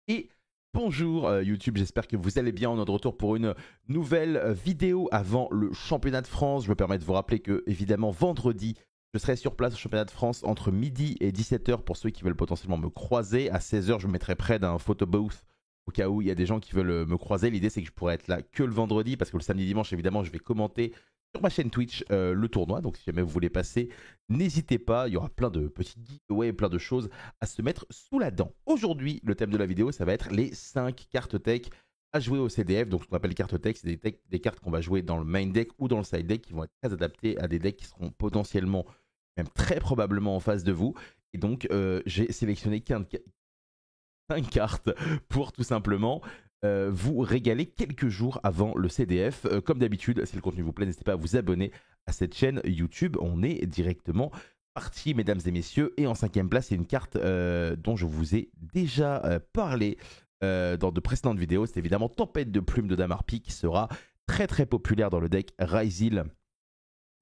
Et bonjour YouTube, j'espère que vous allez bien. On est de retour pour une nouvelle vidéo avant le championnat de France. Je me permets de vous rappeler que, évidemment, vendredi, je serai sur place au championnat de France entre midi et 17h pour ceux qui veulent potentiellement me croiser. À 16h, je me mettrai près d'un photo booth au cas où il y a des gens qui veulent me croiser. L'idée, c'est que je pourrais être là que le vendredi parce que le samedi dimanche, évidemment, je vais commenter sur ma chaîne Twitch le tournoi. Donc, si jamais vous voulez passer, n'hésitez pas. Il y aura plein de petits giveaways, plein de choses à se mettre sous la dent. Aujourd'hui, le thème de la vidéo, ça va être les 5 cartes tech à jouer au CDF. Donc, ce qu'on appelle cartes tech, c'est des cartes qu'on va jouer dans le main deck ou dans le side deck qui vont être très adaptées à des decks qui seront potentiellement, même très probablement en face de vous. Et donc, j'ai sélectionné 5 cartes pour tout simplement vous régaler quelques jours avant le CDF. Comme d'habitude, si le contenu vous plaît, n'hésitez pas à vous abonner à cette chaîne YouTube. On est directement parti, mesdames et messieurs. Et en 5e place, c'est une carte dont je vous ai déjà parlé dans de précédentes vidéos. C'est évidemment Tempête de Plume de Damarpi qui sera très très populaire dans le deck Raizil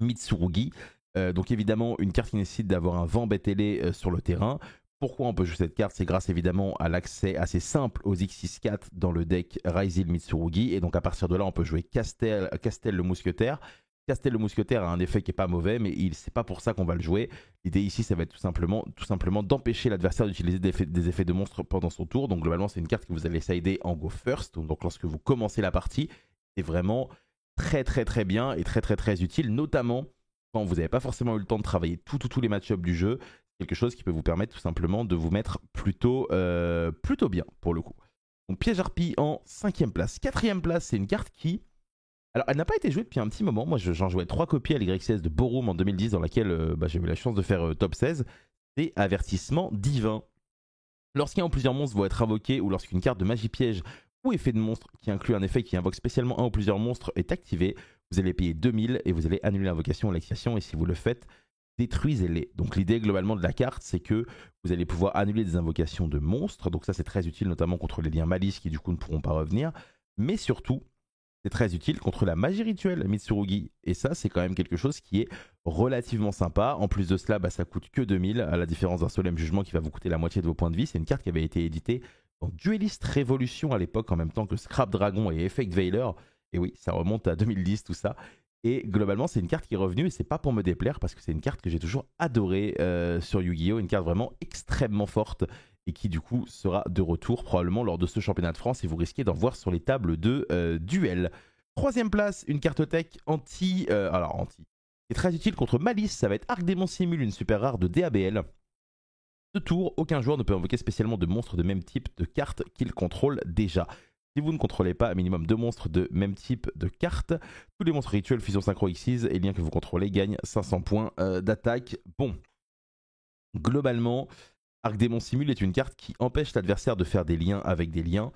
Mitsurugi. Donc évidemment, une carte qui nécessite d'avoir un vent BTL sur le terrain. Pourquoi on peut jouer cette carte? C'est grâce évidemment à l'accès assez simple aux X6-4 dans le deck Raizil Mitsurugi. Et donc à partir de là, on peut jouer Castel le Mousquetaire. Castel le Mousquetaire a un effet qui n'est pas mauvais, mais c'est pas pour ça qu'on va le jouer. L'idée ici, ça va être tout simplement d'empêcher l'adversaire d'utiliser des effets de monstre pendant son tour. Donc globalement, c'est une carte que vous allez sider en go first. Donc lorsque vous commencez la partie, c'est vraiment très très très bien et très très très utile, notamment quand vous n'avez pas forcément eu le temps de travailler tous les match-ups du jeu. Quelque chose qui peut vous permettre tout simplement de vous mettre plutôt bien pour le coup. Donc Piège Harpie en 5e place. 4e place, c'est une carte qui... Alors elle n'a pas été jouée depuis un petit moment. Moi j'en jouais 3 copies à l'Y16 de Borum en 2010 dans laquelle j'ai eu la chance de faire top 16. C'est Avertissement Divin. Lorsqu'un ou plusieurs monstres vont être invoqués ou lorsqu'une carte de magie piège ou effet de monstre qui inclut un effet qui invoque spécialement un ou plusieurs monstres est activé, vous allez payer 2000 et vous allez annuler l'invocation ou l'activation, et si vous le faites, détruisez-les. Donc l'idée globalement de la carte, c'est que vous allez pouvoir annuler des invocations de monstres, donc ça c'est très utile notamment contre les liens malice qui du coup ne pourront pas revenir, mais surtout c'est très utile contre la magie rituelle Mitsurugi, et ça c'est quand même quelque chose qui est relativement sympa. En plus de cela, ça coûte que 2000, à la différence d'un Solemn Jugement qui va vous coûter la moitié de vos points de vie. C'est une carte qui avait été éditée dans Duelist Révolution à l'époque, en même temps que Scrap Dragon et Effect Veiler, et oui, ça remonte à 2010 tout ça. Et globalement, c'est une carte qui est revenue, et c'est pas pour me déplaire parce que c'est une carte que j'ai toujours adorée sur Yu-Gi-Oh! Une carte vraiment extrêmement forte et qui du coup sera de retour probablement lors de ce championnat de France, et vous risquez d'en voir sur les tables de duel. 3e place, une carte tech anti. C'est très utile contre Malice, ça va être Arc Démon Simule, une super rare de DABL. Ce tour, aucun joueur ne peut invoquer spécialement de monstres de même type de cartes qu'il contrôle déjà. Si vous ne contrôlez pas un minimum 2 monstres de même type de cartes, tous les monstres rituels, fusion synchro Xyz et liens que vous contrôlez gagnent 500 points d'attaque. Bon, globalement, Arc Démon Simule est une carte qui empêche l'adversaire de faire des liens avec des liens.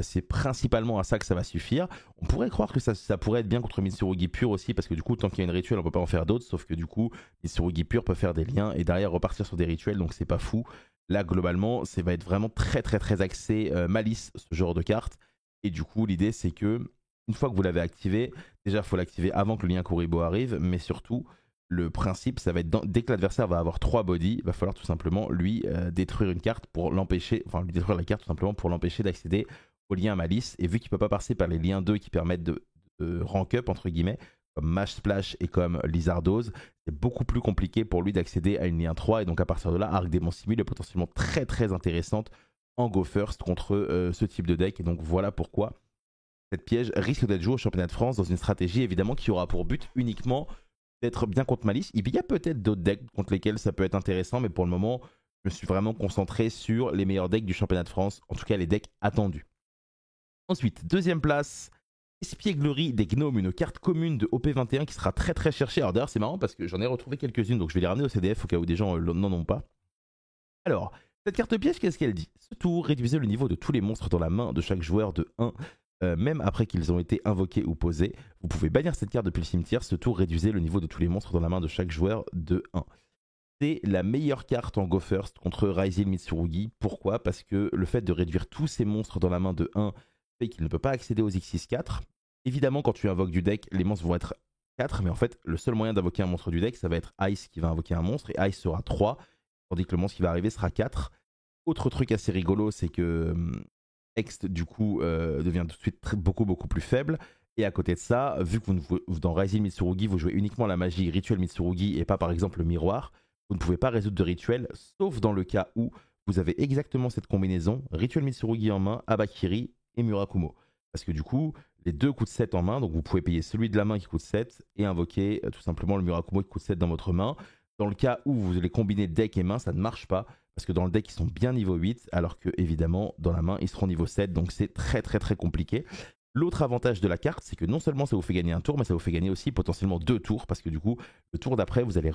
C'est principalement à ça que ça va suffire. On pourrait croire que ça pourrait être bien contre Mitsurugi Pure aussi, parce que du coup, tant qu'il y a une rituelle, on peut pas en faire d'autres, sauf que du coup, Mitsurugi Pure peut faire des liens et derrière repartir sur des rituels, donc c'est pas fou. Là, globalement, ça va être vraiment très très très axé malice, ce genre de carte. Et du coup, l'idée, c'est que une fois que vous l'avez activé, déjà, il faut l'activer avant que le lien Kuribo arrive, mais surtout, le principe, ça va être dès que l'adversaire va avoir 3 bodies, il va falloir tout simplement lui détruire une carte pour l'empêcher, enfin lui détruire la carte tout simplement pour l'empêcher d'accéder au lien malice. Et vu qu'il ne peut pas passer par les liens 2 qui permettent de rank up entre guillemets, comme Mash Splash et comme Lizardose, c'est beaucoup plus compliqué pour lui d'accéder à une lien 3. Et donc à partir de là, Arc Démon Simule est potentiellement très très intéressante en go first contre ce type de deck. Et donc voilà pourquoi cette piège risque d'être jouée au championnat de France dans une stratégie évidemment qui aura pour but uniquement d'être bien contre Malice. Il y a peut-être d'autres decks contre lesquels ça peut être intéressant, mais pour le moment, je me suis vraiment concentré sur les meilleurs decks du championnat de France, en tout cas les decks attendus. Ensuite, 2e place, Espièglerie des Gnomes, une carte commune de OP21 qui sera très très cherchée. Alors d'ailleurs, c'est marrant parce que j'en ai retrouvé quelques-unes, donc je vais les ramener au CDF au cas où des gens n'en ont pas. Alors, cette carte piège, qu'est-ce qu'elle dit? Ce tour, réduisez le niveau de tous les monstres dans la main de chaque joueur de 1. Même après qu'ils ont été invoqués ou posés. Vous pouvez bannir cette carte depuis le cimetière. Ce tour, réduisez le niveau de tous les monstres dans la main de chaque joueur de 1. C'est la meilleure carte en Go First contre Raizil Mitsurugi. Pourquoi? Parce que le fait de réduire tous ces monstres dans la main de 1 fait qu'il ne peut pas accéder aux X6-4. Évidemment, quand tu invoques du deck, les monstres vont être 4, mais en fait, le seul moyen d'invoquer un monstre du deck, ça va être Ice qui va invoquer un monstre, et Ice sera 3, tandis que le monstre qui va arriver sera 4. Autre truc assez rigolo, c'est que texte du coup devient tout de suite beaucoup plus faible. Et à côté de ça, vu que dans Rising Mitsurugi, vous jouez uniquement la magie rituel Mitsurugi et pas par exemple le miroir, vous ne pouvez pas résoudre de rituel, sauf dans le cas où vous avez exactement cette combinaison, rituel Mitsurugi en main, Abakiri et Murakumo. Parce que du coup, les deux coûtent 7 en main, donc vous pouvez payer celui de la main qui coûte 7 et invoquer tout simplement le Murakumo qui coûte 7 dans votre main. Dans le cas où vous allez combiner deck et main, ça ne marche pas, parce que dans le deck, ils sont bien niveau 8, alors que évidemment, dans la main, ils seront niveau 7, donc c'est très compliqué. L'autre avantage de la carte, c'est que non seulement ça vous fait gagner un tour, mais ça vous fait gagner aussi potentiellement 2 tours, parce que du coup, le tour d'après, vous allez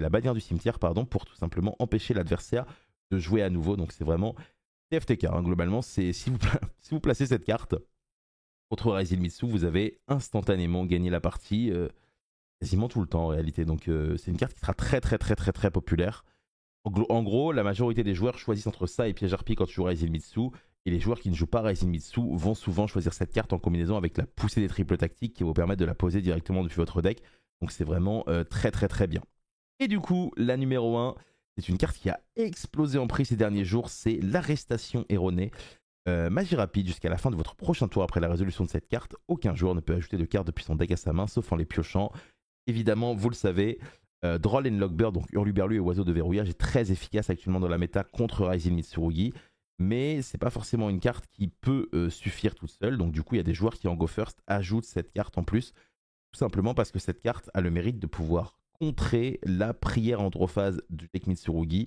la bannière du cimetière, pardon, pour tout simplement empêcher l'adversaire de jouer à nouveau. Donc c'est vraiment TFTK, hein. Globalement, c'est si vous placez cette carte contre Rising Mitsu, vous avez instantanément gagné la partie, quasiment tout le temps en réalité. Donc c'est une carte qui sera très populaire. En gros, la majorité des joueurs choisissent entre ça et Piège Harpie quand tu joues Rising Mitsu. Et les joueurs qui ne jouent pas Rising Mitsu vont souvent choisir cette carte en combinaison avec la poussée des triples tactiques qui va vous permettre de la poser directement depuis votre deck. Donc c'est vraiment très bien. Et du coup, la numéro 1, c'est une carte qui a explosé en prix ces derniers jours, c'est l'arrestation erronée. Magie rapide, jusqu'à la fin de votre prochain tour après la résolution de cette carte, aucun joueur ne peut ajouter de carte depuis son deck à sa main, sauf en les piochant. Évidemment, vous le savez, Droll and Lockbird, donc Hurluberlu et Oiseau de verrouillage, est très efficace actuellement dans la méta contre Rising Mitsurugi. Mais c'est pas forcément une carte qui peut suffire toute seule. Donc du coup, il y a des joueurs qui en Go First ajoutent cette carte en plus. Tout simplement parce que cette carte a le mérite de pouvoir contrer la prière androphase du deck Mitsurugi.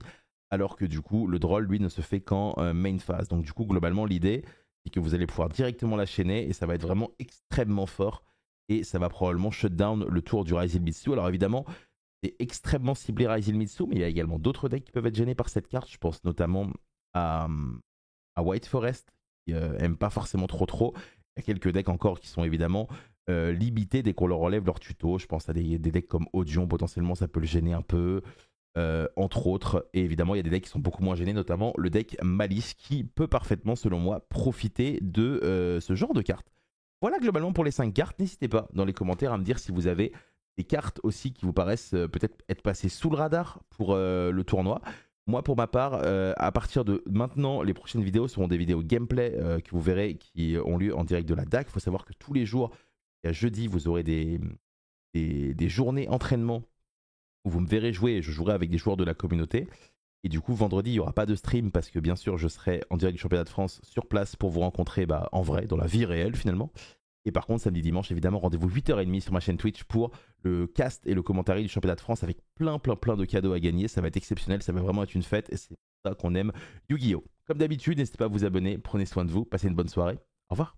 Alors que du coup, le Droll, lui, ne se fait qu'en main phase. Donc du coup, globalement, l'idée, c'est que vous allez pouvoir directement la chaîner. Et ça va être vraiment extrêmement fort. Et ça va probablement shut down le tour du Rising Mitsu. Alors évidemment, c'est extrêmement ciblé Rising Mitsu. Mais il y a également d'autres decks qui peuvent être gênés par cette carte. Je pense notamment à White Forest, qui aime pas forcément trop. Il y a quelques decks encore qui sont évidemment limités dès qu'on leur enlève leur tuto. Je pense à des decks comme Audion, potentiellement ça peut le gêner un peu, entre autres. Et évidemment, il y a des decks qui sont beaucoup moins gênés, notamment le deck Malice, qui peut parfaitement, selon moi, profiter de ce genre de cartes. Voilà globalement pour les 5 cartes. N'hésitez pas dans les commentaires à me dire si vous avez des cartes aussi qui vous paraissent peut-être être passées sous le radar pour le tournoi. Moi, pour ma part, à partir de maintenant, les prochaines vidéos seront des vidéos gameplay que vous verrez qui ont lieu en direct de la DAC. Il faut savoir que tous les jours, jeudi, vous aurez des journées entraînement où vous me verrez jouer et je jouerai avec des joueurs de la communauté. Et du coup, vendredi, il n'y aura pas de stream parce que bien sûr, je serai en direct du championnat de France sur place pour vous rencontrer en vrai, dans la vie réelle finalement. Et par contre, samedi, dimanche, évidemment, rendez-vous 8h30 sur ma chaîne Twitch pour le cast et le commentary du championnat de France avec plein de cadeaux à gagner. Ça va être exceptionnel, ça va vraiment être une fête et c'est pour ça qu'on aime Yu-Gi-Oh! Comme d'habitude, n'hésitez pas à vous abonner, prenez soin de vous, passez une bonne soirée. Au revoir.